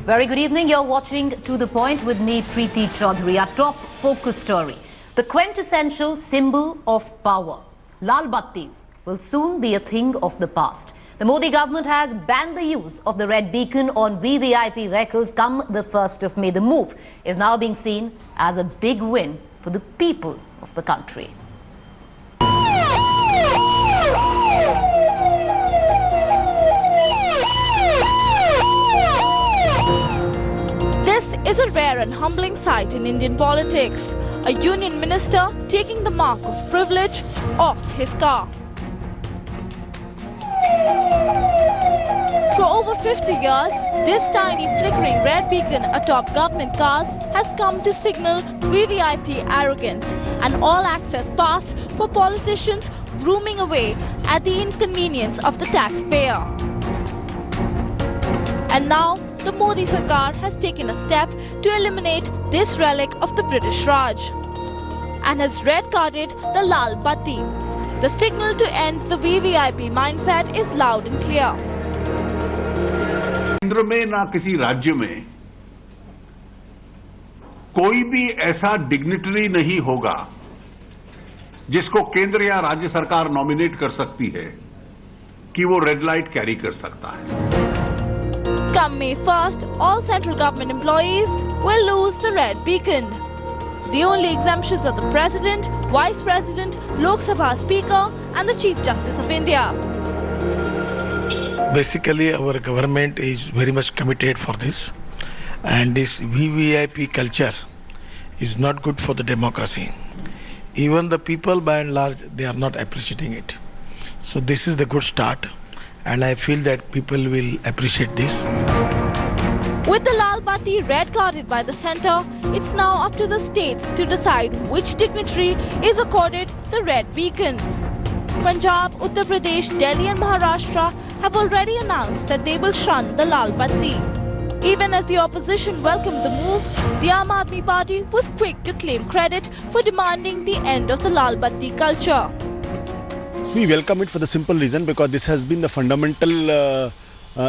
Very good evening. You're watching To The Point with me, Preeti Chaudhary. Our top focus story. The quintessential symbol of power, Lal Battis, will soon be a thing of the past. The Modi government has banned the use of the red beacon on VVIP vehicles come the 1st of May. The move is now being seen as a big win for the people of the country. This is a rare and humbling sight in Indian politics. A union minister taking the mark of privilege off his car. For over 50 years, this tiny flickering red beacon atop government cars has come to signal VVIP arrogance, an all-access pass for politicians roaming away at the inconvenience of the taxpayer. And now, the Modi Sarkar has taken a step to eliminate this relic of the British Raj and has red-carded the Lal Batti. The signal to end the VVIP mindset is loud and clear. केंद्र में ना किसी राज्य में कोई भी ऐसा dignitary नहीं होगा जिसको केंद्र या राज्य सरकार नॉमिनेट कर सकती है कि वो रेड लाइट कैरी कर सकता है. Come May 1st, all central government employees will lose the red beacon. The only exemptions are the President, Vice President, Lok Sabha Speaker and the Chief Justice of India. Basically, our government is very much committed for this, and this VVIP culture is not good for the democracy. Even the people by and large, they are not appreciating it. So this is the good start, and I feel that people will appreciate this. With the Lal Batti red-carded by the centre, it's now up to the states to decide which dignitary is accorded the red beacon. Punjab, Uttar Pradesh, Delhi and Maharashtra have already announced that they will shun the Lal Batti. Even as the opposition welcomed the move, the Aam Aadmi Party was quick to claim credit for demanding the end of the Lal Batti culture. We welcome it for the simple reason because this has been the fundamental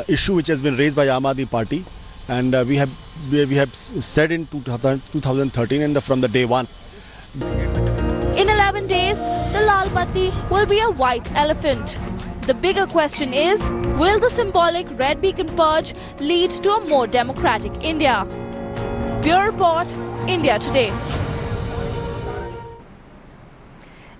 issue which has been raised by Aam Aadmi Party, and we have said in 2013 and from the day one. In 11 days, the Lal Batti will be a white elephant. The bigger question is, will the symbolic red beacon purge lead to a more democratic India? Bureau Report, India Today.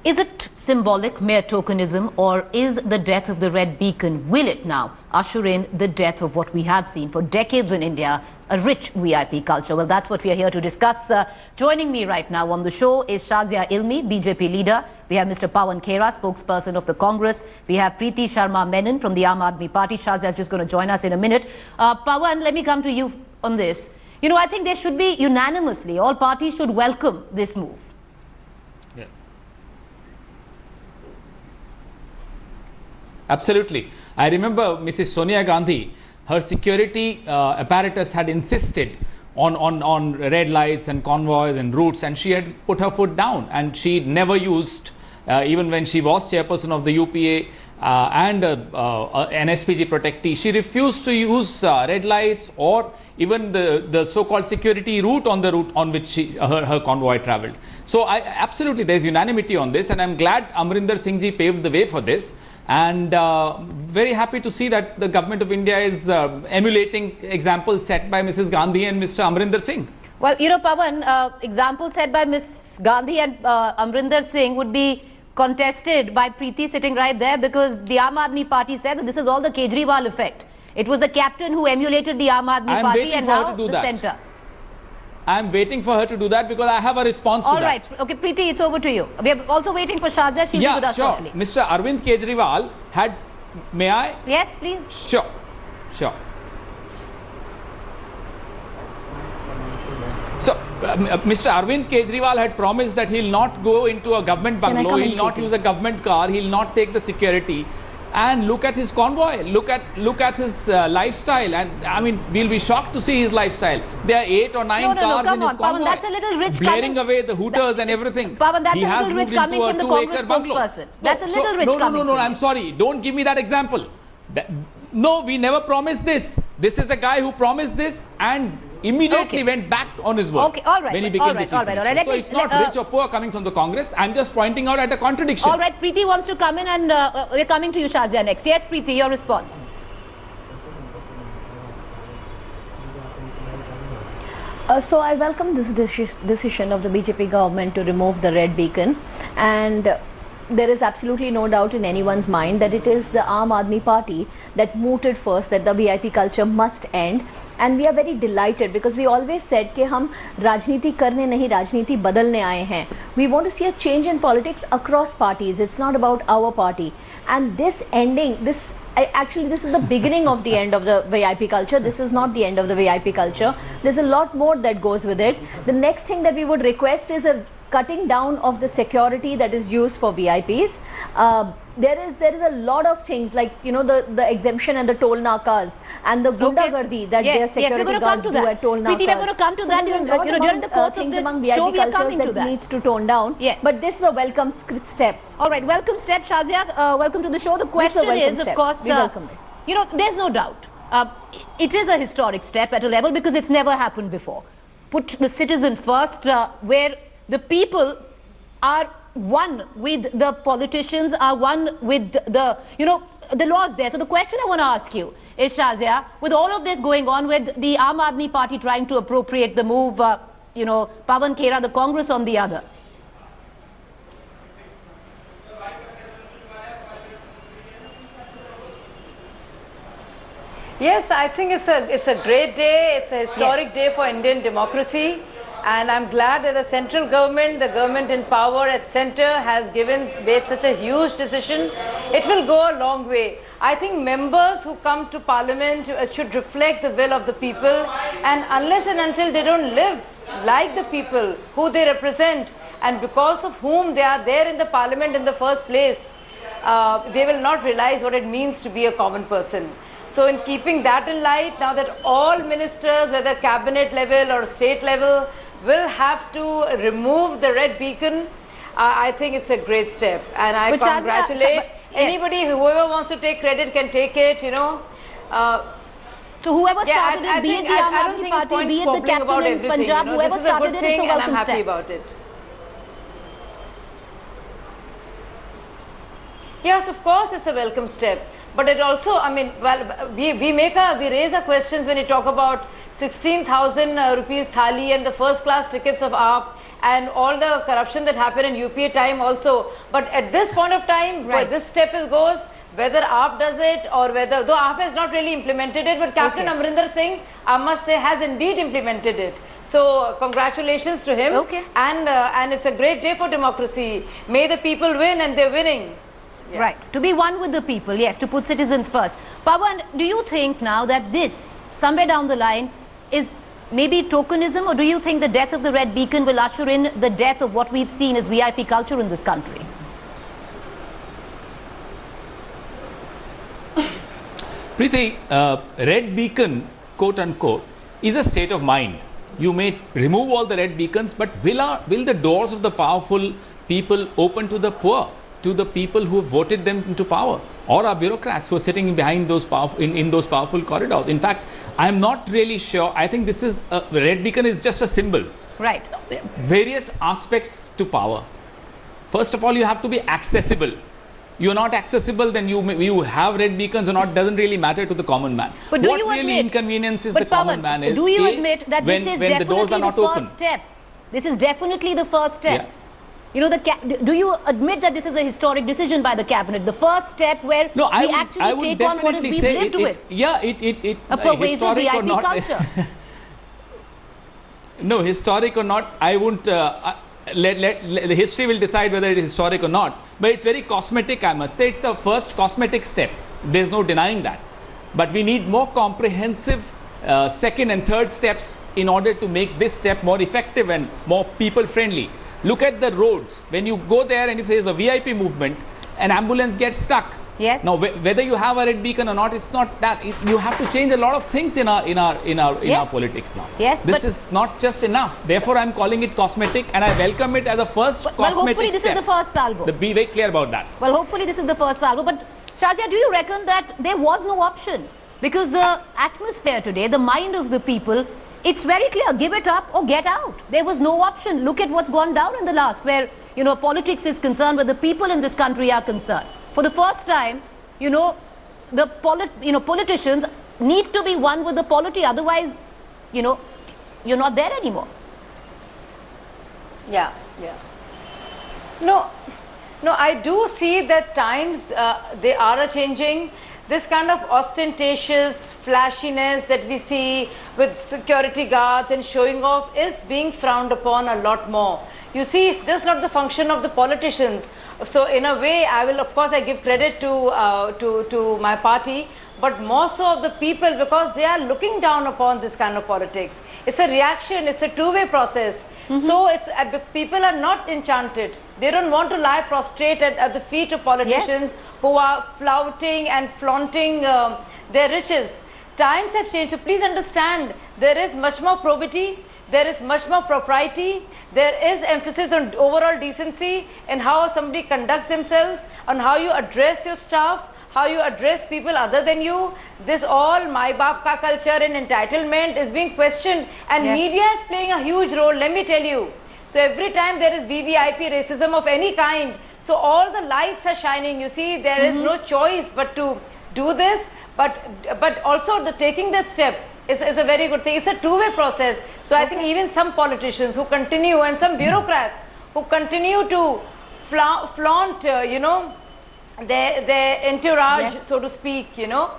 Is it symbolic, mere tokenism, or is the death of the red beacon, will it now usher in the death of what we have seen for decades in India, a rich VIP culture? Well, that's what we are here to discuss. Joining me right now on the show is Shazia Ilmi, BJP leader. We have Mr. Pawan Khera, spokesperson of the Congress. We have Preeti Sharma Menon from the Aam Aadmi Party. Shazia is just going to join us in a minute. Pawan, let me come to you on this. You know, I think there should be unanimously, all parties should welcome this move. Absolutely. I remember Mrs. Sonia Gandhi, her security apparatus had insisted on red lights and convoys and routes, and she had put her foot down, and she never used, even when she was chairperson of the UPA and an SPG protectee, she refused to use red lights or even the so-called security route on the route on which her convoy travelled. So absolutely there is unanimity on this, and I'm glad Amrinder Singh ji paved the way for this. And very happy to see that the government of India is emulating examples set by Mrs. Gandhi and Mr. Amrinder Singh. Well, you know, Pawan, examples set by Ms. Gandhi and Amrinder Singh would be contested by Preeti sitting right there, because the Aam Aadmi Party said that this is all the Kejriwal effect. It was the captain who emulated the Aam Aadmi Party and now the centre. I'm waiting for her to do that because I have a response to that. All right. Okay, Preeti, it's over to you. We are also waiting for Shazia. She'll be with us shortly. Mr. Arvind Kejriwal had... May I? Yes, please. Sure. So, Mr. Arvind Kejriwal had promised that he'll not go into a government bungalow, he'll not use a government car, he'll not take the security. And look at his convoy, look at his lifestyle, and I mean, we'll be shocked to see his lifestyle. There are 8 or 9 cars in his convoy, Pawan, that's a little rich blaring away the hooters and everything. Pawan, that's a little rich coming from the Congress spokesperson. That's a little rich coming. No, I'm sorry. Don't give me that example. No, we never promised this. This is the guy who promised this and immediately went back on his word. Okay, all right. When he became the chief minister. So it's not rich or poor coming from the Congress. I'm just pointing out at a contradiction. All right, Preeti wants to come in, and we're coming to you, Shazia, next. Yes, Preeti, your response. So I welcome this decision of the BJP government to remove the red beacon, and there is absolutely no doubt in anyone's mind that it is the Aam Aadmi Party that mooted first that the VIP culture must end, and we are very delighted because we always said कि हम राजनीति करने नहीं राजनीति बदलने आए हैं. We want to see a change in politics across parties. It's not about our party, and this ending, actually this is the beginning of the end of the VIP culture. This is not the end of the VIP culture. There's a lot more that goes with it. The next thing that we would request is a cutting down of the security that is used for VIPs. There is a lot of things like, you know, the exemption and the toll nakas and the gundagardi that their security guards do at toll nakas. Preeti, we're going to come to that during the course of this show. We are coming to that. Needs to tone down. Yes. But this is a welcome step. All right, welcome step, Shazia. Welcome to the show. The question is, of course, we welcome it. You know, there's no doubt. It is a historic step at a level because it's never happened before. Put the citizen first, where the people are one with the politicians, are one with the, you know, the laws there. So the question I want to ask you is, Shazia, with all of this going on, with the Aam Aadmi Party trying to appropriate the move, you know, Pawan Khera, the Congress on the other. Yes, I think it's a great day. It's a historic day for Indian democracy. And I'm glad that the central government, the government in power at center, has made such a huge decision. It will go a long way. I think members who come to parliament should reflect the will of the people, and unless and until they don't live like the people who they represent and because of whom they are there in the parliament in the first place, they will not realize what it means to be a common person. So in keeping that in light, now that all ministers, whether cabinet level or state level, will have to remove the red beacon, I think it's a great step, and I congratulate anybody. Whoever wants to take credit can take it, you know. So whoever started it, be it the Aam Aadmi Party, be it the captain in Punjab, whoever started it, it's a welcome step. I'm happy about it. Yes, of course, it's a welcome step. But it also, I mean, well, we raise our questions when you talk about 16,000 rupees thali and the first class tickets of AAP and all the corruption that happened in UPA time also. But at this point of time, this step goes, whether AAP does it or whether, though AAP has not really implemented it, but Captain Amrinder Singh, I must say, has indeed implemented it. So congratulations to him. And it's a great day for democracy. May the people win, and they're winning. Yeah. Right, to be one with the people, yes, to put citizens first. Pawan, do you think now that this, somewhere down the line, is maybe tokenism, or do you think the death of the red beacon will usher in the death of what we've seen as VIP culture in this country? Preeti, red beacon, quote unquote, is a state of mind. You may remove all the red beacons, but will the doors of the powerful people open to the poor? To the people who have voted them into power, or our bureaucrats who are sitting behind those powerful, in those powerful corridors. In fact, I'm not really sure. I think this is red beacon is just a symbol. Right. Various aspects to power. First of all, you have to be accessible. You're not accessible, then you have red beacons or not, doesn't really matter to the common man. But do what you really admit, inconveniences the common man is, do you admit that this is when definitely the first open. step? This is definitely the first step. Yeah. You know, do you admit that this is a historic decision by the cabinet? The first step where we actually take on what is we've lived with. Yeah, a pervasive VIP culture. No, historic or not, I won't. The history will decide whether it is historic or not. But it's very cosmetic, I must say. It's a first cosmetic step. There's no denying that. But we need more comprehensive second and third steps in order to make this step more effective and more people-friendly. Look at the roads. When you go there and if there is a VIP movement, an ambulance gets stuck. Yes. Now, whether you have a red beacon or not, it's not that. You have to change a lot of things in our politics now. Yes. This is not just enough. Therefore, I'm calling it cosmetic, and I welcome it as a first cosmetic well, hopefully this step. is the first salvo. Be very clear about that. Well, hopefully this is the first salvo. But Shazia, do you reckon that there was no option? Because the atmosphere today, the mind of the people, it's very clear, give it up or get out. There was no option. Look at what's gone down in the last, where, you know, politics is concerned, where the people in this country are concerned. For the first time, you know, the politicians need to be one with the polity, otherwise, you know, you're not there anymore. Yeah, yeah. No, I do see that times they are changing. This kind of ostentatious flashiness that we see with security guards and showing off is being frowned upon a lot more. You see, it's just not the function of the politicians. So in a way, of course, I give credit to my party, but more so of the people, because they are looking down upon this kind of politics. It's a reaction, it's a two-way process. So it's people are not enchanted. They don't want to lie prostrate at the feet of politicians who are flouting and flaunting their riches. Times have changed, so please understand, there is much more probity, there is much more propriety, there is emphasis on overall decency and how somebody conducts themselves, on how you address your staff, how you address people other than you. This all my baap ka culture and entitlement is being questioned, and media is playing a huge role, let me tell you. So every time there is VVIP racism of any kind, so all the lights are shining. You see, there is no choice but to do this, but also the taking that step is a very good thing. It's a two-way process. So I think even some politicians who continue, and some bureaucrats who continue to flaunt, you know, their entourage, so to speak, you know,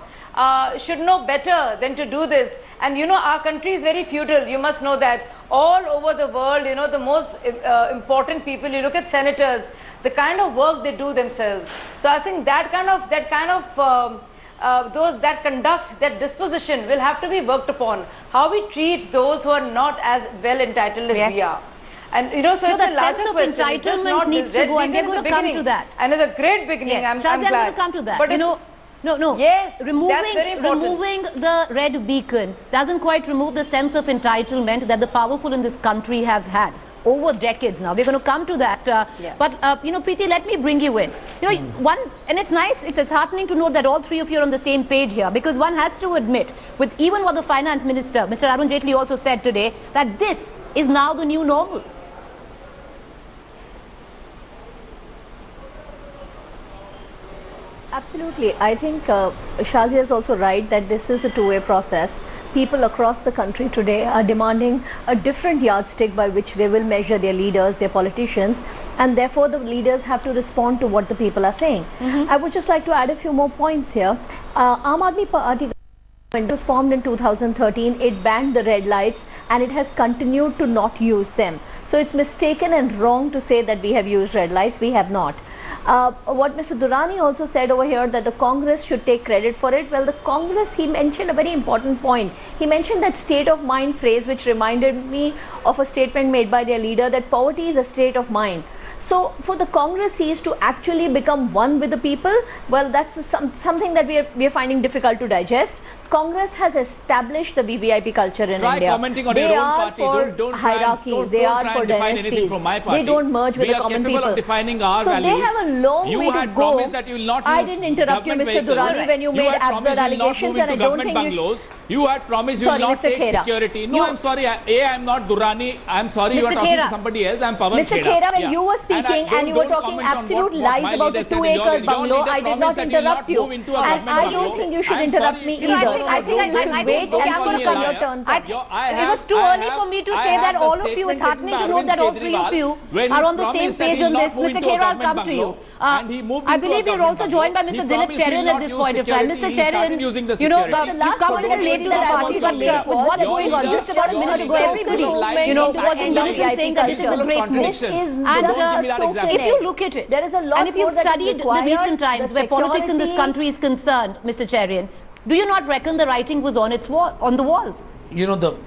should know better than to do this. And you know, our country is very feudal, you must know that. All over the world, you know, the most important people, you look at senators, the kind of work they do themselves. So I think that conduct, that disposition will have to be worked upon. How we treat those who are not as well entitled as we are. And you know, so it's a larger question. Entitlement needs to go, and we're going to come to that. And it's a great beginning. I'm glad. I'm going to come to that. But you know, no. Yes, removing the red beacon doesn't quite remove the sense of entitlement that the powerful in this country have had over decades now. We're going to come to that. But you know, Preeti, let me bring you in. You know, and it's nice, it's heartening to note that all three of you are on the same page here, because one has to admit, with even what the finance minister, Mr. Arun Jaitley, also said today, that this is now the new normal. Absolutely. I think Shazia is also right that this is a two-way process. People across the country today are demanding a different yardstick by which they will measure their leaders, their politicians, and therefore the leaders have to respond to what the people are saying. I would just like to add a few more points here. Aam Aadmi Party was formed in 2013. It banned the red lights and it has continued to not use them. So it's mistaken and wrong to say that we have used red lights. We have not. What Mr. Durrani also said over here, that the Congress should take credit for it. Well, the Congress, he mentioned a very important point. He mentioned that state of mind phrase, which reminded me of a statement made by their leader, that poverty is a state of mind. So for the Congressees to actually become one with the people, well, that's something that we are finding difficult to digest. Congress has established the VVIP culture in India. Commenting on your own party. Don't hierarchies. They are for dynasties. They don't merge with the common people. Of defining our so values. They have a long way to go. You had promised that you will not use I didn't interrupt you, Mr. Durrani, when you made absurd allegations, and I don't think bungalows. You had promised you will not take security. No, I'm sorry. I'm not Durrani. I'm sorry, you are talking to somebody else. I'm Pawan Mr. Khera, when you were speaking and you were talking absolute lies about the 2-acre bungalow, I did not interrupt you. And I don't think you should interrupt me either. I think wait, I'm going to come your turn. It was too early for me to say that all of you, it's heartening to know that all three of you are on the same page on this. Mr. Khera, I'll come to you. I believe we're also joined by Mr. Dilip Cheran at this point of time. Mr. Cheran, you know, you've come a little late to the party, but with what's going on, just about a minute ago, everybody, you know, was in unison saying that this is a great move. And if you look at it, and if you've studied the recent times where politics in this country is concerned, Mr. Cheran, do you not reckon the writing was on its wall, on the walls? You know,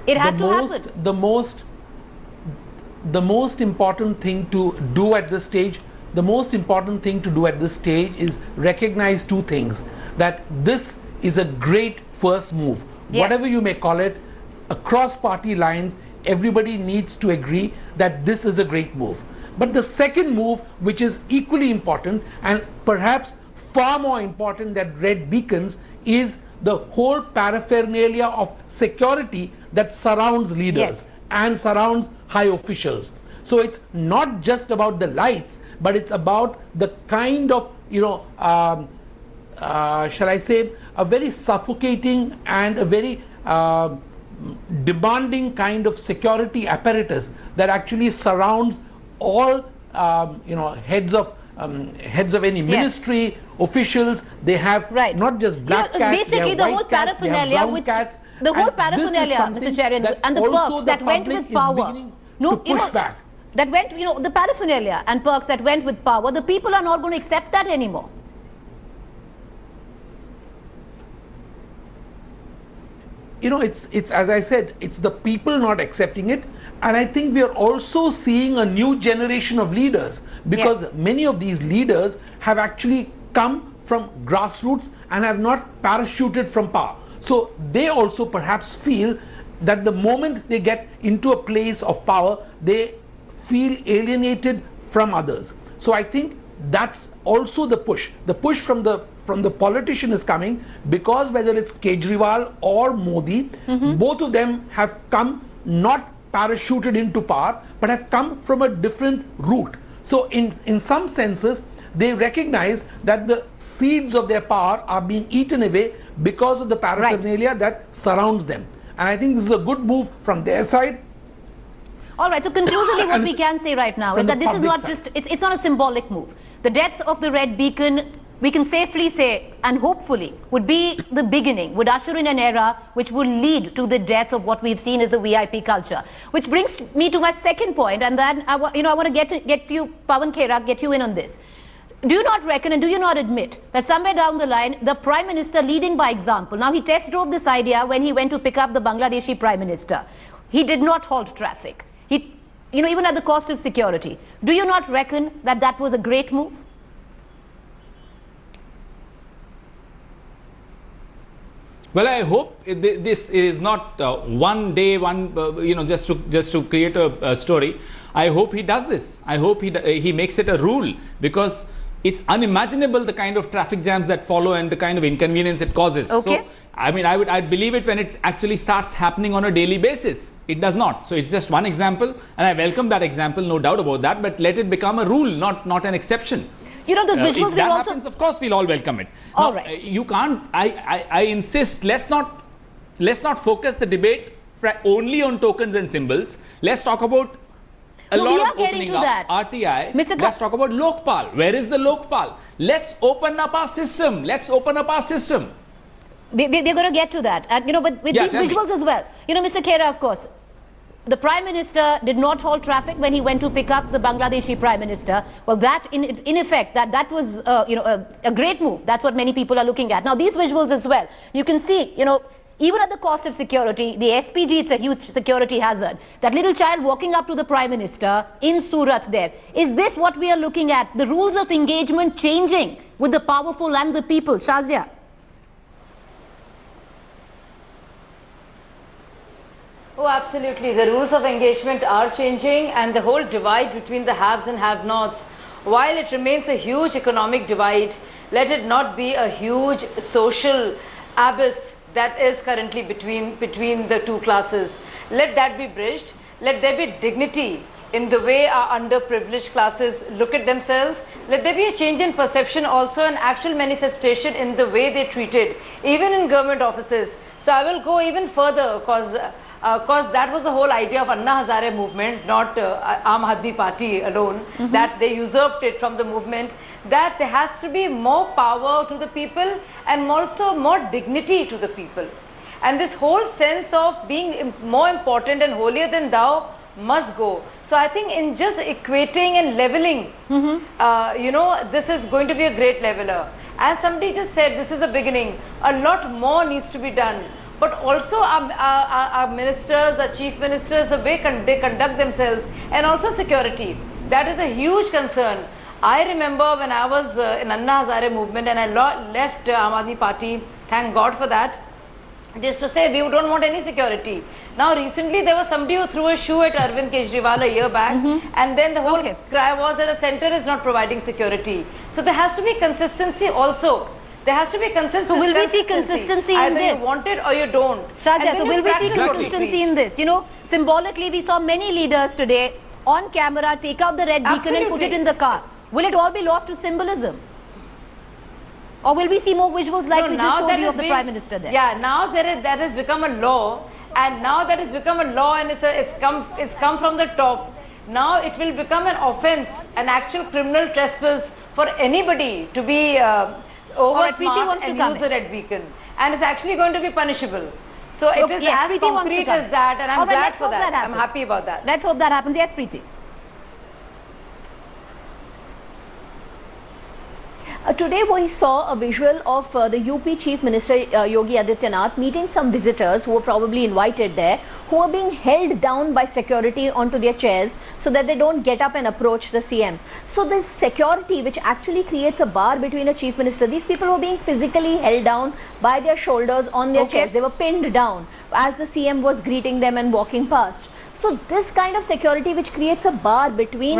it had to happen. The most important thing to do at this stage, is recognize two things: that this is a great first move, whatever you may call it, across party lines. Everybody needs to agree that this is a great move. But the second move, which is equally important and perhaps far more important than red beacons, is the whole paraphernalia of security that surrounds leaders and surrounds high officials. So it's not just about the lights, but it's about the kind of, shall I say, a very suffocating and a very demanding kind of security apparatus that actually surrounds all, heads of any ministry, officials. They have not just black cats, basically the whole paraphernalia with cats, the whole paraphernalia, Mr. Chair, and the perks that went with power. That went, the paraphernalia and perks that went with power, the people are not going to accept that anymore. It's as I said, it's the people not accepting it. And I think we are also seeing a new generation of leaders, because many of these leaders have actually come from grassroots and have not parachuted from power. So they also perhaps feel that the moment they get into a place of power, they feel alienated from others. So I think that's also the push. The push from the politician is coming, because whether it's Kejriwal or Modi, both of them have come not parachuted into power, but have come from a different route. So in some senses, they recognize that the seeds of their power are being eaten away because of the paraphernalia that surrounds them. And I think this is a good move from their side. All right, so conclusively what we can say right now is that this is not just, it's not a symbolic move. The death of the Red Beacon, we can safely say, and hopefully, would be the beginning, would usher in an era which will lead to the death of what we've seen as the VIP culture. Which brings me to my second point, and then I want to get you, Pawan Khera, get you in on this. Do you not reckon and do you not admit that somewhere down the line, the Prime Minister leading by example, now he test drove this idea when he went to pick up the Bangladeshi Prime Minister. He did not halt traffic. He, even at the cost of security. Do you not reckon that that was a great move? Well, I hope this is not one day, just to create a story. I hope he does this. I hope he makes it a rule, because it's unimaginable the kind of traffic jams that follow and the kind of inconvenience it causes. Okay. So, I mean, I'd believe it when it actually starts happening on a daily basis. It does not. So it's just one example, and I welcome that example, no doubt about that. But let it become a rule, not an exception. Those visuals if that happens, of course, we'll all welcome it. All now, right. You can't. I insist. Let's not focus the debate only on tokens and symbols. Let's talk about a lot of opening up. RTI. Let's talk about Lokpal. Where is the Lokpal? Let's open up our system. They're going to get to that. And, but with these visuals as well. Mr. Khera, of course, the Prime Minister did not halt traffic when he went to pick up the Bangladeshi Prime Minister. Well, that, in effect, that was, a great move. That's what many people are looking at. Now, these visuals as well, you can see, even at the cost of security, the SPG, it's a huge security hazard. That little child walking up to the Prime Minister in Surat there. Is this what we are looking at? The rules of engagement changing with the powerful and the people. Shazia. Oh, absolutely. The rules of engagement are changing, and the whole divide between the haves and have-nots, while it remains a huge economic divide, let it not be a huge social abyss that is currently between the two classes. Let that be bridged. Let there be dignity in the way our underprivileged classes look at themselves. Let there be a change in perception, also an actual manifestation in the way they treated, even in government offices. So I will go even further, because that was the whole idea of Anna Hazare movement, not Aam Aadmi Party alone, that they usurped it from the movement, that there has to be more power to the people and also more dignity to the people. And this whole sense of being more important and holier than thou must go. So I think in just equating and leveling, this is going to be a great leveler. As somebody just said, this is a beginning. A lot more needs to be done. But also our ministers, our chief ministers, the way they conduct themselves, and also security. That is a huge concern. I remember when I was in Anna Hazare movement and I left Aam Aadmi Party, thank God for that, they used to say, we don't want any security. Now recently there was somebody who threw a shoe at Arvind Kejriwal a year back, and then the whole cry was that the centre is not providing security. So there has to be consistency also. There has to be consistency. So will we see consistency in Either this? you want it or you don't. Shazia, so will we see practice what you consistency preach. in this? You know, symbolically, we saw many leaders today on camera take out the red beacon and put it in the car. Will it all be lost to symbolism? Or will we see more visuals like we just showed you of the Prime Minister there? Yeah, now that has become a law, and now that has become a law, and it's come from the top. Now it will become an offence, an actual criminal trespass for anybody to be over smart and use the red beacon, and it's actually going to be punishable. So it is as concrete as that, and I'm glad for that. I'm happy about that. Let's hope that happens. Yes, Preeti. Today we saw a visual of the UP Chief Minister Yogi Adityanath meeting some visitors who were probably invited there, who are being held down by security onto their chairs so that they don't get up and approach the CM. So this security, which actually creates a bar between a Chief Minister, these people were being physically held down by their shoulders on their chairs. They were pinned down as the CM was greeting them and walking past. So this kind of security which creates a bar between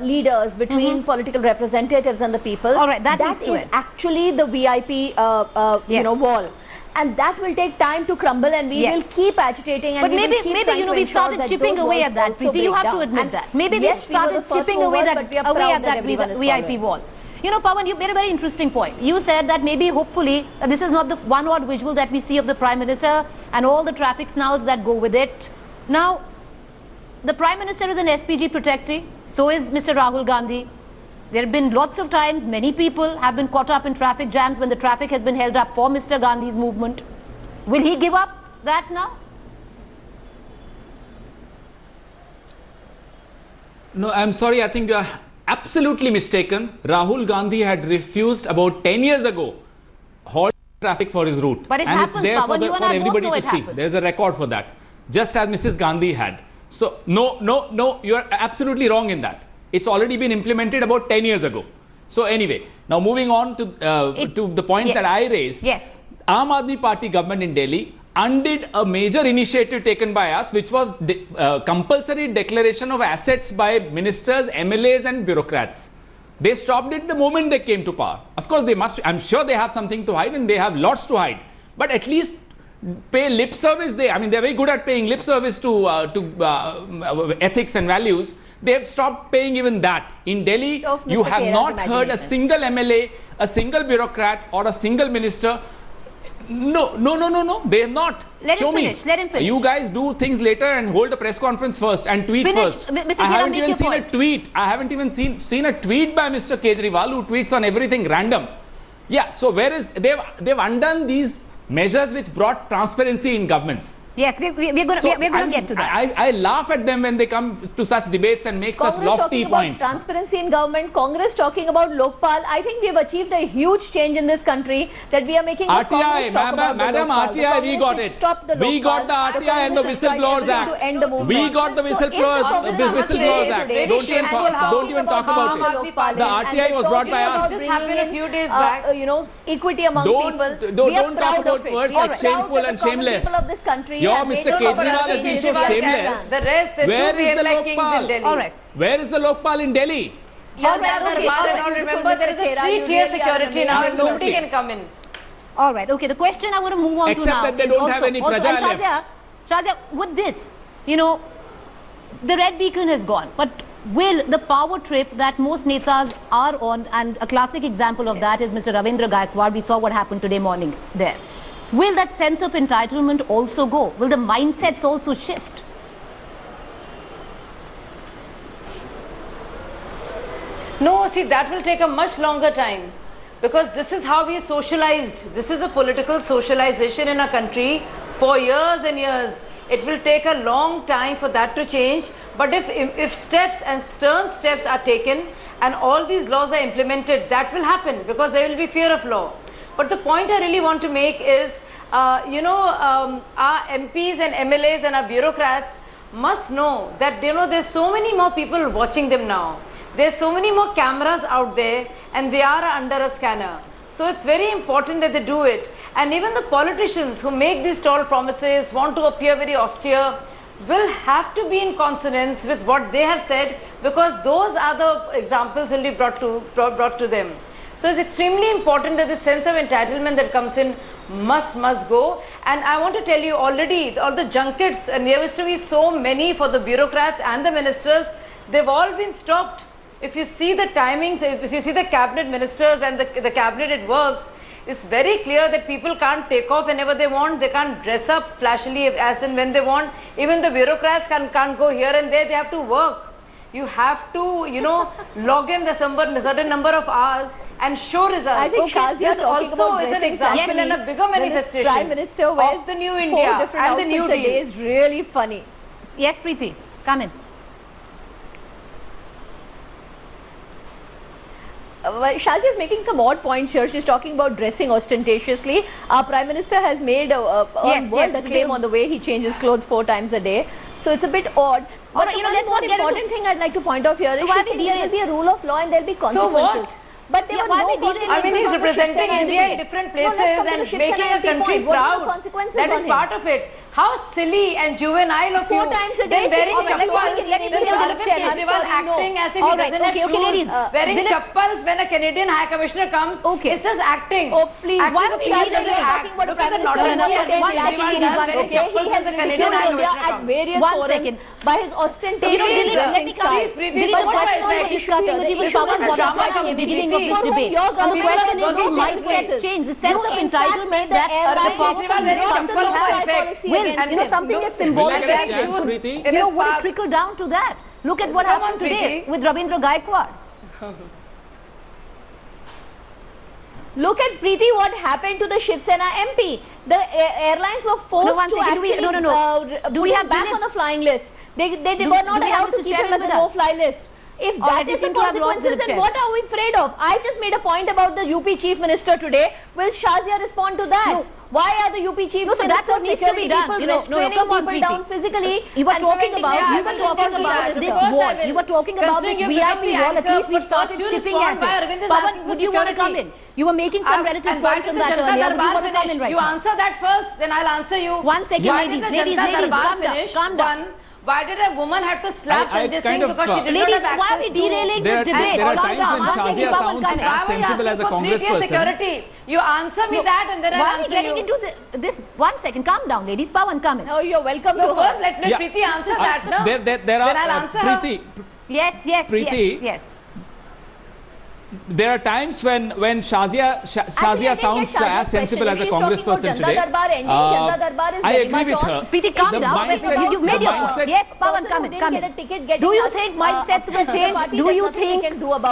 leaders, between political representatives and the people, that is actually the VIP you know, wall. And that will take time to crumble, and we will keep agitating. And but maybe you know, we started chipping away at that, Preeti. You have to admit that. Maybe we started chipping away at that VIP wall. You know, Pawan, you made a very interesting point. You said that maybe, hopefully, this is not the one odd visual that we see of the Prime Minister and all the traffic snarls that go with it. Now, the Prime Minister is an SPG protectee, so is Mr. Rahul Gandhi. There have been lots of times, many people have been caught up in traffic jams when the traffic has been held up for Mr. Gandhi's movement. Will he give up that now? No, I'm sorry, I think you are absolutely mistaken. Rahul Gandhi had refused about 10 years ago halt traffic for his route. But it and happens, it's there Pawan, for everybody to see. There's a record for that, just as Mrs. Gandhi had. So, no, you are absolutely wrong in that. It's already been implemented about 10 years ago. So anyway, now moving on to the point that I raised. Yes. Aam Aadmi Party government in Delhi undid a major initiative taken by us, which was compulsory declaration of assets by ministers, MLAs and bureaucrats. They stopped it the moment they came to power. Of course, they must, I'm sure they have something to hide, and they have lots to hide. But at least pay lip service. I mean, they're very good at paying lip service to ethics and values. They have stopped paying even that. In Delhi, you have not heard a single MLA, a single bureaucrat or a single minister. No, they have not. Let him finish. You guys do things later and hold a press conference first and tweet first. I haven't even seen a tweet. I haven't even seen a tweet by Mr. Kejriwal, who tweets on everything random. Yeah, so where is, they've undone these measures which brought transparency in governments. Yes, we're going to get to that. I laugh at them when they come to such debates and make such lofty points. Transparency in government, Congress talking about Lokpal. I think we have achieved a huge change in this country, that we are making RTI, Madam RTI, we got it. We got the RTI and the Whistleblowers Act. We got the Whistleblowers Act. Don't even talk about it. The RTI was brought by us. This happened a few days back. You know, equity among people. Don't talk about words like shameful and shameless. Your Mr. Kejriwal has been so shameless. The rest, where is the Lokpal? All right. Where is the Lokpal in Delhi? Remember, there is a 3-tier security now, and nobody can come in. All right. Okay. The question I want to move on to now. Except that they don't have any praja left. Shazia, with this, you know, the red beacon has gone, but will the power trip that most netas are on, and a classic example of that is Mr. Ravindra Gaikwad. We saw what happened today morning there. Will that sense of entitlement also go? Will the mindsets also shift? No, see, that will take a much longer time, because this is how we are socialized. This is a political socialization in our country for years and years. It will take a long time for that to change. But if steps and stern steps are taken and all these laws are implemented, that will happen, because there will be fear of law. But the point I really want to make is, our MPs and MLAs and our bureaucrats must know that, you know, there's so many more people watching them now. There's so many more cameras out there, and they are under a scanner. So it's very important that they do it. And even the politicians who make these tall promises, want to appear very austere, will have to be in consonance with what they have said, because those are the examples will be brought to them. So it's extremely important that this sense of entitlement that comes in must go. And I want to tell you already, all the junkets, and there used to be so many for the bureaucrats and the ministers, they've all been stopped. If you see the timings, if you see the cabinet ministers and the cabinet it works, it's very clear that people can't take off whenever they want. They can't dress up flashily as and when they want. Even the bureaucrats can't go here and there. They have to work. You have to, you know, log in the certain number of hours and show results. I think this also is an example and a bigger manifestation Prime Minister wears of the new 4 India different and the new outfits a day deal. is really funny. Yes, Preeti, come in. Shazia is making some odd points here. She's talking about dressing ostentatiously. Our Prime Minister has made a claim on the way he changes clothes 4 times a day. So it's a bit odd. But you know, one let's not more get important thing I'd like to point out here is Why she's we saying there will be a rule of law and there will be consequences. So what? But there were why no we consequences. I mean, he's on the representing Shiv Sena India MP. in different No, places let's come to and the Shiv making Sena a MP country point. What are the proud. consequences That on is him? part of it. How silly and juvenile of 4 you. times a Then day. wearing Let me chappals. let me Then tell you, Arvind I'm Kejriwal sorry, no. acting as if All he right, doesn't have okay, shoes. ladies. Wearing Dilip- chappals when a Canadian High Commissioner comes. Okay. It's just acting. Oh, please. Acting Why of are we people talking doesn't act. about Look the at the Prime Minister? Nadu Okay, and one Kejriwal second, does one wearing second. chappals He as has a Canadian High ridiculed India Commissioner at comes. various One forums second. by his ostentatious You know, Dilip, let me dressing come. style. Please, Dilip, but the what question I we said, were discussing, this which is even not Pawan a brought up drama right at the community. beginning of this For whom debate. your And the government question has is the no mindset consequences. change, the sense You of in fact entitlement made the that airline the powerful Kejriwal in this wearing country chappals have. for effect. Will, And you know, something look, as symbolic will I as get this a would, chance, Preeti? you know, It is would it fab. trickle down to that? Look at what Come happened on, today Preeti. with Ravindra Gaikwad. Look at Preeti, what happened to the Shiv Sena MP. The airlines were forced No, one to second, actually do put we him have back Dilip? on the flying list. They Do were we not have allowed to Mr. keep him Chairman as with a us? no-fly list. If All right, that we is the seem to have lost consequences, Dilip then Chair. what are we afraid of? I just made a point about the UP Chief Minister today. Will Shazia respond to that? No. Why are the UP Chief No, so that's what needs to be done. People You know, no, restraining come on, people Preeti. down physically? You were and talking preventing about, them you from were doing talking that. about Of this course I wall. will. You were talking about this Considering you've VIP become the wall. At anchor, least we but started first you chipping respond at by it. Arvind is Pawan, asking for would you want to come security. in? You were making some relative And why points did on the that Janata earlier. Would you Darbar want to come in finish? right You now? answer that first, then I'll answer you. 1 second, Why ladies, did the ladies, Janata ladies, Darbar calm down, finish? calm down. One, why did a woman have to slap I Sanjay kind Singh of, because she did Ladies, not have why are access we to... derailing this debate? there are Calm times down. when 1 second, Shazia Pawan, sounds come in. Why were you sensible as a asking for 3 tier congressperson. security? You answer me that and then Why I'll are we answer getting you. into this? 1 second, calm down, ladies. Pawan, come in. No, you're welcome No, to first her. let Preeti answer that, no? There are, Then I'll answer her. Preeti, Yes, yes, Preeti, yes. there are times when Shazia sounds as sensible as a congressperson today. I agree with her. Preeti, calm The down. mindset- You've made the your point. mindset- Yes, Pawan, come in, come in. Do you think mindsets will change? Do you think?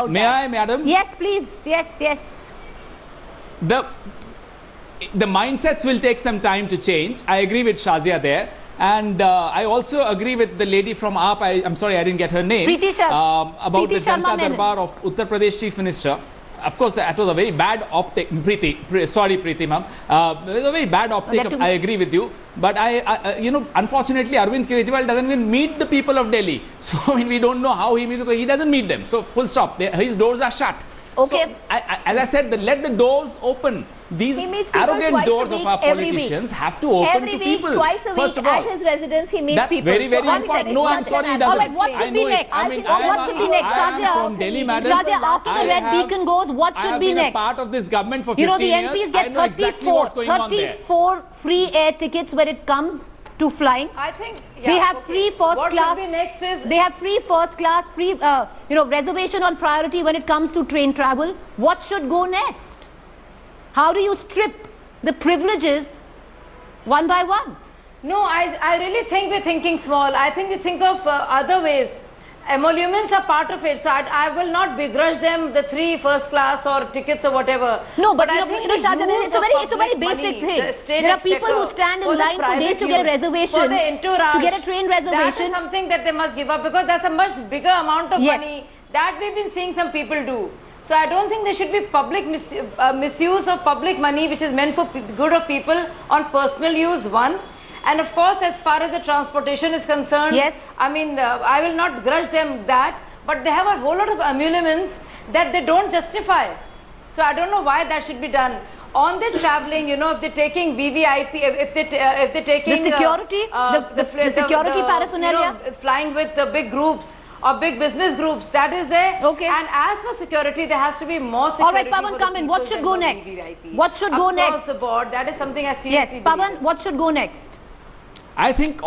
May I, madam? Yes, please. Yes, yes. The mindsets will take some time to change. I agree with Shazia there. And I also agree with the lady from AAP, I'm sorry, I didn't get her name. Preeti Sharma. About Preeti the Sharma Janata Menon. Darbar of Uttar Pradesh Chief Minister. Of course, that was a very bad optic. Sorry, Preeti ma'am. It was a very bad optic. I agree with you. But you know, unfortunately, Arvind Kejriwal doesn't even meet the people of Delhi. So I mean, we don't know how he meets because he doesn't meet them. So full stop. His doors are shut. Okay. So, as I said, let the doors open. These He meets people arrogant twice a doors week, of our every politicians week. have to open Every to week, people. twice a First week of all, at his residence, he meets that's people. very, very So one important. second, No, one I'm second. sorry, he All doesn't. right, what should be next? I mean, What should be next, I am Shazia? from Delhi, madam. Shazia, after the red beacon goes, what I should have be been a next? part of this government for 15 You know, the years. MPs I get know exactly what's going on there. 34 free air tickets when it comes to flying. I think They have free first what class. Should be next is they have free first class, free reservation on priority when it comes to train travel. What should go next? How do you strip the privileges one by one? No, I really think we're thinking small. I think we think of other ways. Emoluments are part of it, so I will not begrudge them the 3 first class or tickets or whatever. No, but I you think know, the Shazia, use it's a very of basic public money, the thing. state There are people who exchequer, stand for in the line for days private to get a use, reservation, for the entourage. to get a train That reservation. is something that they must give up because that's a much bigger amount of Yes. money that we've been seeing some people do. So I don't think there should be public misuse of public money which is meant for good of people on personal use, one. And of course, as far as the transportation is concerned, yes, I mean, I will not grudge them that, but they have a whole lot of emoluments that they don't justify. So I don't know why that should be done. On the traveling, you know, if they're taking VVIP, if they're taking the security, the security paraphernalia, flying with the big groups, or big business groups. That is there. Okay. And as for security, there has to be more security. All right, Pawan, for come the in. What people should than go for next? VVIP. What should go next? Across the board, that is something I seriously Yes, believe. Pawan, what should go next? I think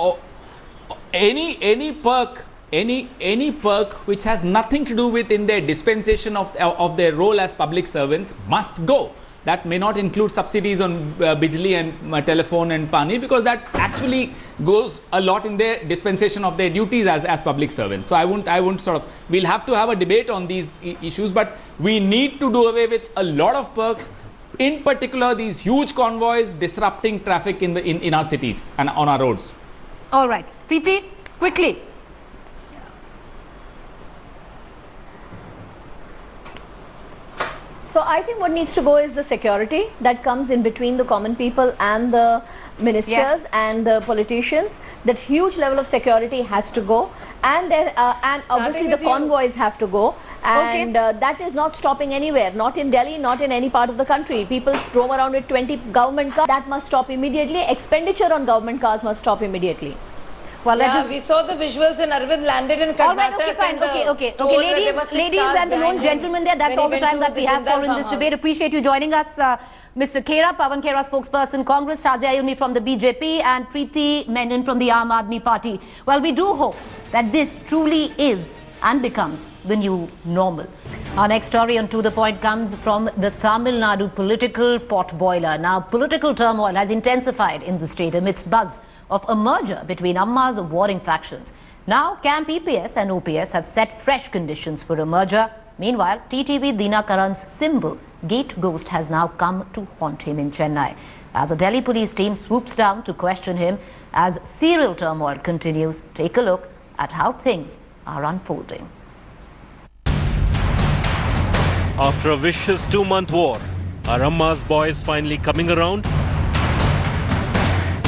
any perk which has nothing to do with in their dispensation of their role as public servants must go. That may not include subsidies on Bijli and telephone and Pani, because that actually goes a lot in their dispensation of their duties as public servants. So I won't sort of, we'll have to have a debate on these issues, but we need to do away with a lot of perks, in particular these huge convoys disrupting traffic in our cities and on our roads. All right, Preeti, quickly. So I think what needs to go is the security that comes in between the common people and the ministers Yes. and the politicians. That huge level of security has to go, and obviously the with you. convoys have to go, and that is not stopping anywhere. Not in Delhi, not in any part of the country. People roam around with 20 government cars. That must stop immediately. Expenditure on government cars must stop immediately. Well, Yeah, let us. we saw the visuals and Arvind landed in Karnataka. All right, okay, fine. Ladies and the lone gentleman there, that's all the time that we have for in this debate. Appreciate you joining us, Mr. Khera, Pawan Khera, spokesperson, Congress, Shazia Ilmi from the BJP, and Preeti Menon from the Aam Aadmi Party. Well, we do hope that this truly is and becomes the new normal. Our next story on To The Point comes from the Tamil Nadu political potboiler. Now, political turmoil has intensified in the state amidst buzz of a merger between Amma's warring factions. Now, Camp EPS and OPS have set fresh conditions for a merger. Meanwhile, TTV Dinakaran's symbol, Gate Ghost, has now come to haunt him in Chennai, as a Delhi police team swoops down to question him as serial turmoil continues. Take a look at how things are unfolding. After a vicious 2-month war, are Amma's boys finally coming around?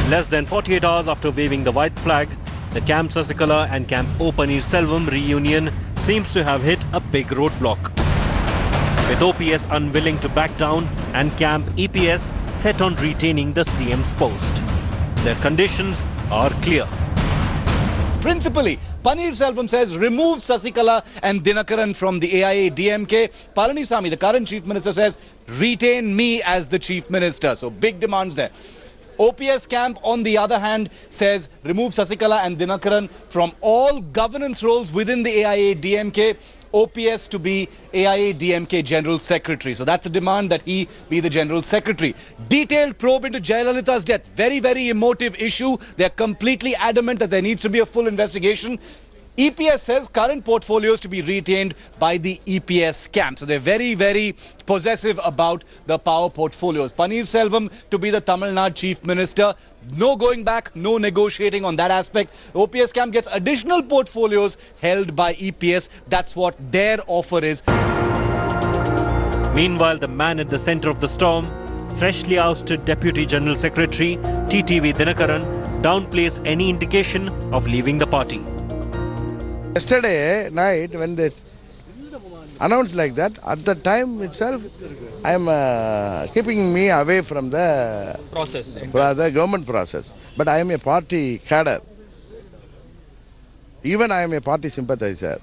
Less than 48 hours after waving the white flag, the Camp Sasikala and Camp O Paneerselvam reunion seems to have hit a big roadblock. With OPS unwilling to back down and Camp EPS set on retaining the CM's post. Their conditions are clear. Principally, Paneerselvam says remove Sasikala and Dinakaran from the AIA-DMK. Palanisamy, the current chief minister, says retain me as the chief minister. So big demands there. OPS camp, on the other hand, says remove Sasikala and Dinakaran from all governance roles within the AIA-DMK. OPS to be AIA-DMK General Secretary. So that's a demand that he be the General Secretary. Detailed probe into Jayalalitha's death. Very, very emotive issue. They're completely adamant that there needs to be a full investigation. EPS says current portfolios to be retained by the EPS camp. So they're very, very possessive about the power portfolios. Paneerselvam to be the Tamil Nadu Chief Minister. No going back, no negotiating on that aspect. OPS camp gets additional portfolios held by EPS. That's what their offer is. Meanwhile, the man at the center of the storm, freshly ousted Deputy General Secretary TTV Dinakaran, downplays any indication of leaving the party. Yesterday night, when they announced like that, at the time itself, I am keeping me away from the process, the government process. But I am a party cadre. Even I am a party sympathizer.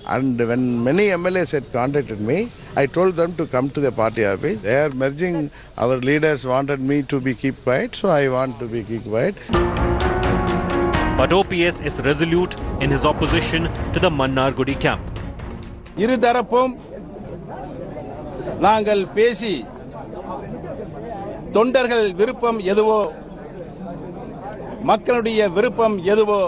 And when many MLAs had contacted me, I told them to come to the party office. They are merging. Our leaders wanted me to be keep quiet, so I want to be keep quiet. But OPS is resolute in his opposition to the Mannargudi camp. இருதரப்பும் நாங்கள் பேசி தொண்டர்கள் விருப்பம் எதுவோ மக்களுடைய விருப்பம் எதுவோ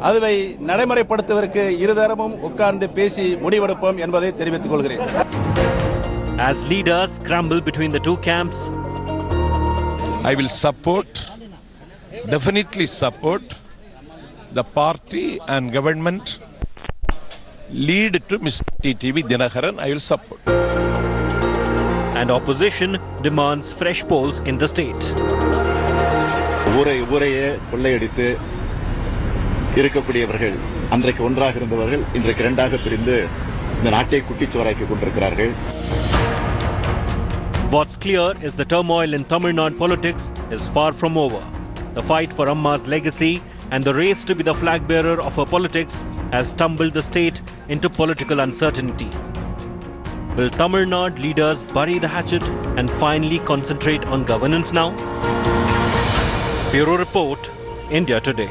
அதை நடைமுறைப்படுத்துவதற்கு இருதரப்பும் உட்கார்ந்து பேசி முடிவெடுப்போம் என்பதை தெரிவித்துக் கொள்கிறேன். As leaders scramble between the two camps, I will definitely support the party and government lead to Mr. TTV Dinakaran. I will support. And opposition demands fresh polls in the state. ஊரையே கொள்ளையடித்து இருக்கக்கூடியவர்கள் அன்றைக்கு ஒன்றாக இருந்தவர்கள் இன்றைக்கு இரண்டாக பிரிந்து இந்த நாட்டை குட்டிச்சுவராக்கி கொண்டிருக்கிறார்கள். What's clear is the turmoil in Tamil Nadu politics is far from over. The fight for Amma's legacy and the race to be the flag bearer of her politics has tumbled the state into political uncertainty. Will Tamil Nadu leaders bury the hatchet and finally concentrate on governance now? Bureau Report, India Today.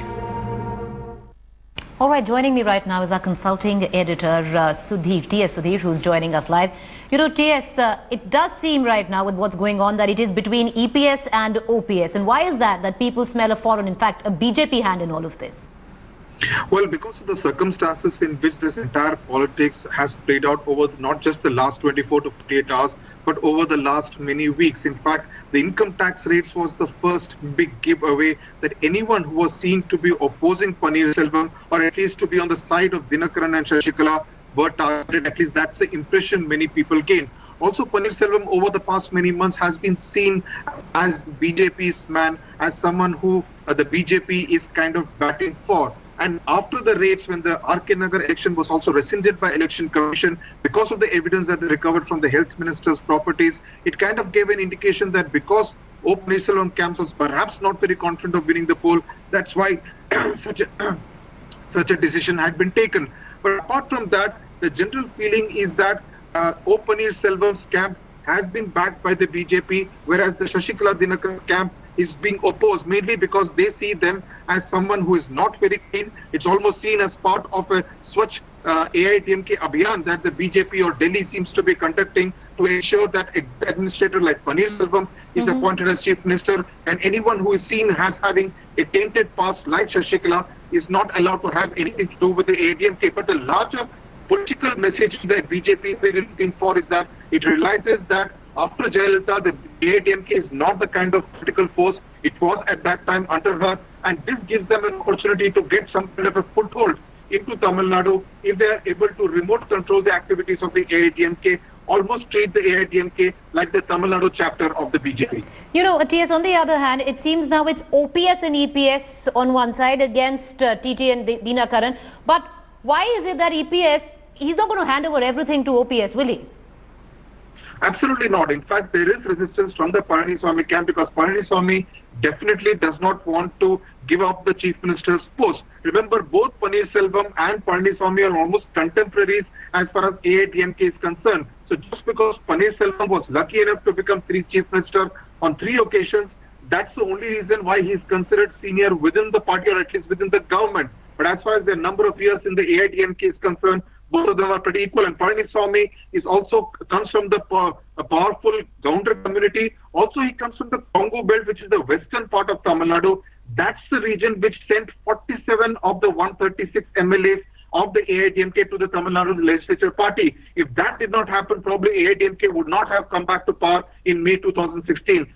All right, joining me right now is our consulting editor, Sudhir, T.S. Sudhir, who's joining us live. You know, T.S., it does seem right now with what's going on that it is between EPS and OPS. And why is that people smell a foreign, in fact, a BJP hand in all of this? Well, because of the circumstances in which this entire politics has played out over not just the last 24 to 48 hours, but over the last many weeks. In fact, the income tax rates was the first big giveaway that anyone who was seen to be opposing Paneerselvam, or at least to be on the side of Dinakaran and Shashikala, were targeted. At least that's the impression many people gain. Also, Paneerselvam over the past many months has been seen as BJP's man, as someone who the BJP is kind of batting for. And after the raids, when the RK Nagar election was also rescinded by Election Commission because of the evidence that they recovered from the health minister's properties, it kind of gave an indication that because O. Paneerselvam camp was perhaps not very confident of winning the poll, that's why such a decision had been taken. But apart from that, the general feeling is that O. Paneerselvam's camp has been backed by the BJP, whereas the Shashikala Dinakaran camp is being opposed, mainly because they see them as someone who is not very keen. It's almost seen as part of a Swachh AIDMK Abhiyan that the BJP or Delhi seems to be conducting to ensure that an administrator like Paneerselvam is appointed as chief minister, and anyone who is seen as having a tainted past like Shashikala is not allowed to have anything to do with the AIDMK. But the larger political message that BJP is really looking for is that it realizes that after Jayalalitha, the AIDMK is not the kind of political force it was at that time under her, and this gives them an opportunity to get some kind of a foothold into Tamil Nadu if they are able to remote control the activities of the AIDMK, almost treat the AIDMK like the Tamil Nadu chapter of the BJP. You know, T.S., on the other hand, it seems now it's OPS and EPS on one side against TT and Dinakaran. But why is it that EPS, he's not going to hand over everything to OPS, will he? Absolutely not. In fact, there is resistance from the Palaniswamy camp because Palaniswamy definitely does not want to give up the chief minister's post. Remember, both Paneerselvam and Palaniswamy are almost contemporaries as far as AIDMK is concerned. So just because Paneerselvam was lucky enough to become chief minister on 3 occasions, that's the only reason why he is considered senior within the party, or at least within the government. But as far as the number of years in the AIDMK is concerned, both of them are pretty equal. And Palaniswamy is also comes from the powerful Gounder community. Also, he comes from the Congo belt, which is the western part of Tamil Nadu. That's the region which sent 47 of the 136 MLAs of the AIDMK to the Tamil Nadu legislature party. If that did not happen, probably AIDMK would not have come back to power in May 2016.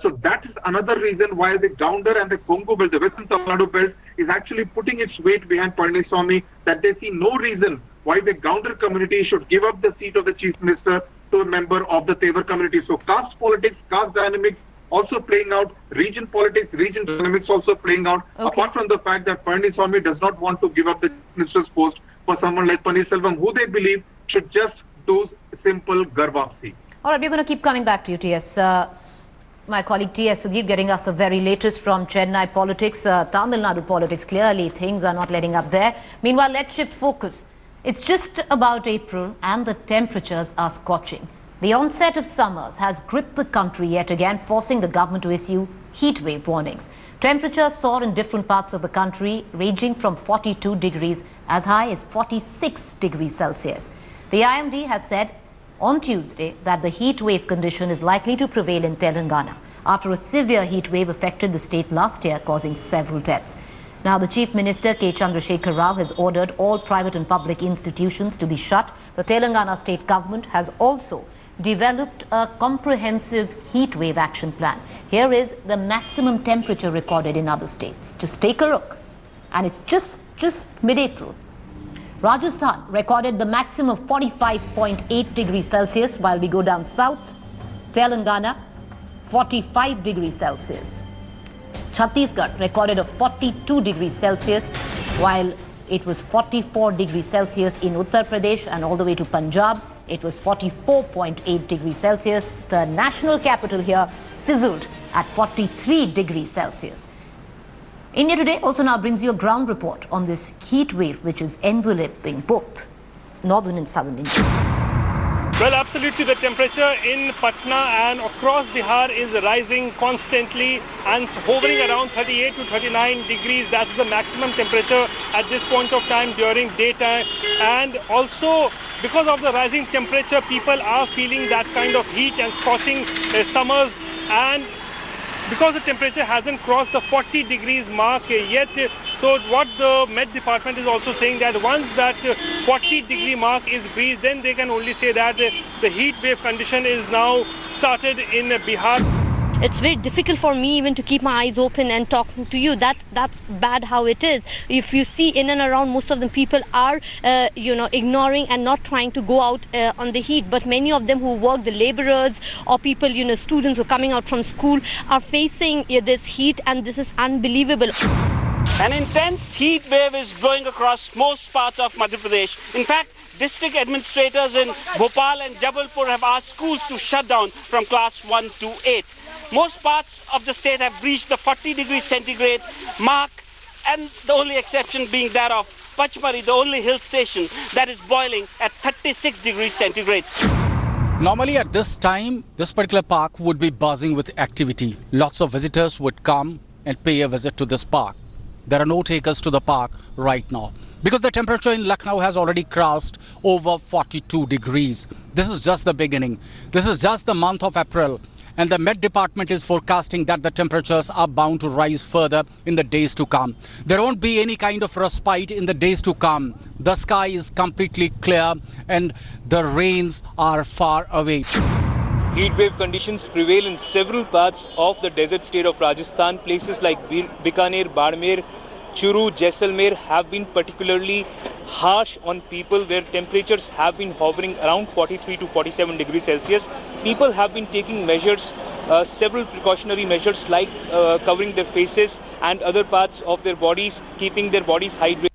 So that is another reason why the Gounder and the Congo belt, the western Tamil Nadu belt, is actually putting its weight behind Palaniswamy, that they see no reason why the Gounder community should give up the seat of the chief minister to a member of the Tevar community. So caste politics, caste dynamics also playing out, region politics, region dynamics also playing out, apart from the fact that Palaniswamy does not want to give up the chief minister's post for someone like Paneerselvam, who they believe should just do simple garvapsi. All right, we're going to keep coming back to you, T.S. My colleague T.S. Sudhir getting us the very latest from Chennai politics, Tamil Nadu politics. Clearly, things are not letting up there. Meanwhile, let's shift focus. It's just about April and the temperatures are scorching. The onset of summers has gripped the country yet again, forcing the government to issue heatwave warnings. Temperatures soar in different parts of the country, ranging from 42 degrees as high as 46 degrees Celsius. The IMD has said on Tuesday that the heatwave condition is likely to prevail in Telangana after a severe heatwave affected the state last year, causing several deaths. Now, the Chief Minister, K. Chandrasekhar Rao, has ordered all private and public institutions to be shut. The Telangana state government has also developed a comprehensive heatwave action plan. Here is the maximum temperature recorded in other states. Just take a look. And it's just mid-April. Rajasthan recorded the maximum of 45.8 degrees Celsius, while we go down south. Telangana, 45 degrees Celsius. Chhattisgarh recorded a 42 degrees Celsius, while it was 44 degrees Celsius in Uttar Pradesh, and all the way to Punjab, it was 44.8 degrees Celsius. The national capital here sizzled at 43 degrees Celsius. India Today also now brings you a ground report on this heat wave which is enveloping both northern and southern India. Well, absolutely. The temperature in Patna and across Bihar is rising constantly and hovering around 38 to 39 degrees. That's the maximum temperature at this point of time during daytime. And also, because of the rising temperature, people are feeling that kind of heat and scorching summers. And because the temperature hasn't crossed the 40 degrees mark yet, so what the Met Department is also saying that once that 40 degree mark is breached, then they can only say that the heat wave condition is now started in Bihar. It's very difficult for me even to keep my eyes open and talking to you. That's bad how it is. If you see in and around, most of the people are ignoring and not trying to go out on the heat. But many of them who work, the laborers or people, students who are coming out from school, are facing this heat, and this is unbelievable. An intense heat wave is blowing across most parts of Madhya Pradesh. In fact, district administrators in Bhopal and Jabalpur have asked schools to shut down from class 1 to 8. Most parts of the state have reached the 40 degrees centigrade mark, and the only exception being that of Pachmari, the only hill station that is boiling at 36 degrees centigrade. Normally at this time, this particular park would be buzzing with activity. Lots of visitors would come and pay a visit to this park. There are no takers to the park right now because the temperature in Lucknow has already crossed over 42 degrees. This is just the beginning. This is just the month of April. And the Met Department is forecasting that the temperatures are bound to rise further in the days to come. There won't be any kind of respite in the days to come. The sky is completely clear and the rains are far away. Heatwave conditions prevail in several parts of the desert state of Rajasthan. Places like Bikaner, Barmer, Churu, Jaisalmer have been particularly harsh on people, where temperatures have been hovering around 43 to 47 degrees Celsius. People have been taking measures, several precautionary measures like covering their faces and other parts of their bodies, keeping their bodies hydrated.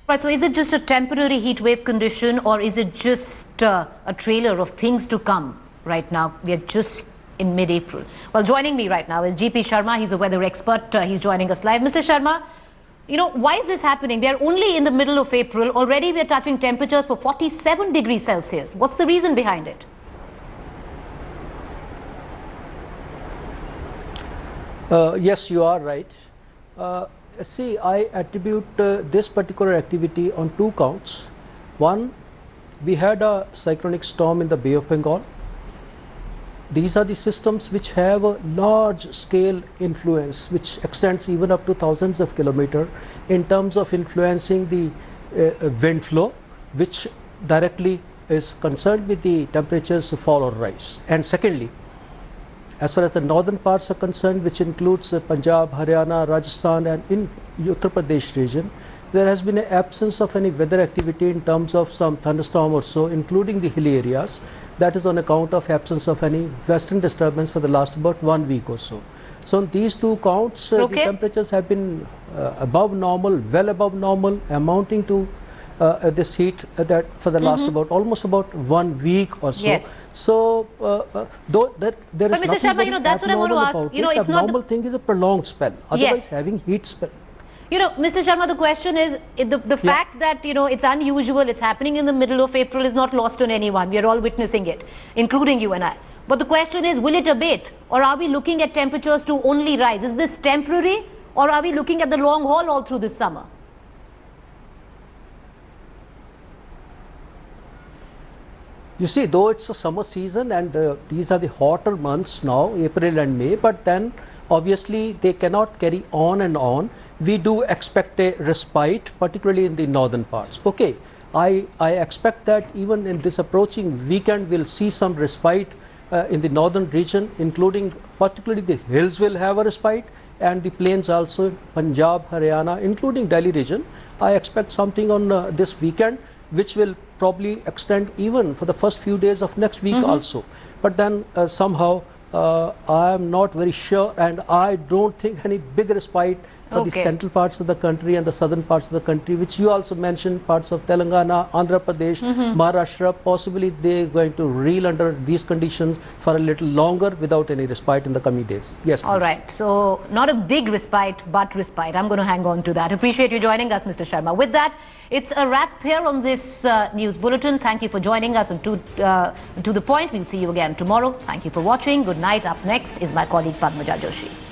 Right, so is it just a temporary heat wave condition, or is it just a trailer of things to come right now? We are just in mid-April. Well, joining me right now is GP Sharma. He's a weather expert. He's joining us live. Mr. Sharma, why is this happening? We are only in the middle of April. Already we are touching temperatures for 47 degrees Celsius. What's the reason behind it? Yes, you are right. See, I attribute this particular activity on two counts. One, we had a cyclonic storm in the Bay of Bengal. These are the systems which have a large scale influence, which extends even up to thousands of kilometers in terms of influencing the wind flow, which directly is concerned with the temperatures fall or rise. And secondly, as far as the northern parts are concerned, which includes Punjab, Haryana, Rajasthan and in Uttar Pradesh region, there has been an absence of any weather activity in terms of some thunderstorm or so, including the hilly areas. That is on account of absence of any western disturbance for the last about 1 week or so. So on these two counts, the temperatures have been above normal, well above normal, amounting to this heat that for the last almost about 1 week or so. Yes. So though that there is Mr. nothing Sharma, very that's what I want to ask. about It's not abnormal thing is a prolonged spell. Otherwise, having heat spell. Mr. Sharma, the question is, the fact that, it's unusual, it's happening in the middle of April is not lost on anyone. We are all witnessing it, including you and I. But the question is, will it abate? Or are we looking at temperatures to only rise? Is this temporary? Or are we looking at the long haul all through this summer? You see, though it's a summer season and these are the hotter months now, April and May, but then obviously they cannot carry on and on. We do expect a respite, particularly in the northern parts. Okay, I expect that even in this approaching weekend, we'll see some respite in the northern region, including particularly the hills will have a respite, and the plains also, Punjab, Haryana, including Delhi region. I expect something on this weekend, which will probably extend even for the first few days of next week also. But then somehow I am not very sure, and I don't think any big respite for the central parts of the country and the southern parts of the country, which you also mentioned, parts of Telangana, Andhra Pradesh, Maharashtra. Possibly they're going to reel under these conditions for a little longer without any respite in the coming days. Yes, please. All right. So not a big respite, but respite. I'm going to hang on to that. Appreciate you joining us, Mr. Sharma. With that, it's a wrap here on this news bulletin. Thank you for joining us on To The Point. We'll see you again tomorrow. Thank you for watching. Good night. Up next is my colleague Padmaja Joshi.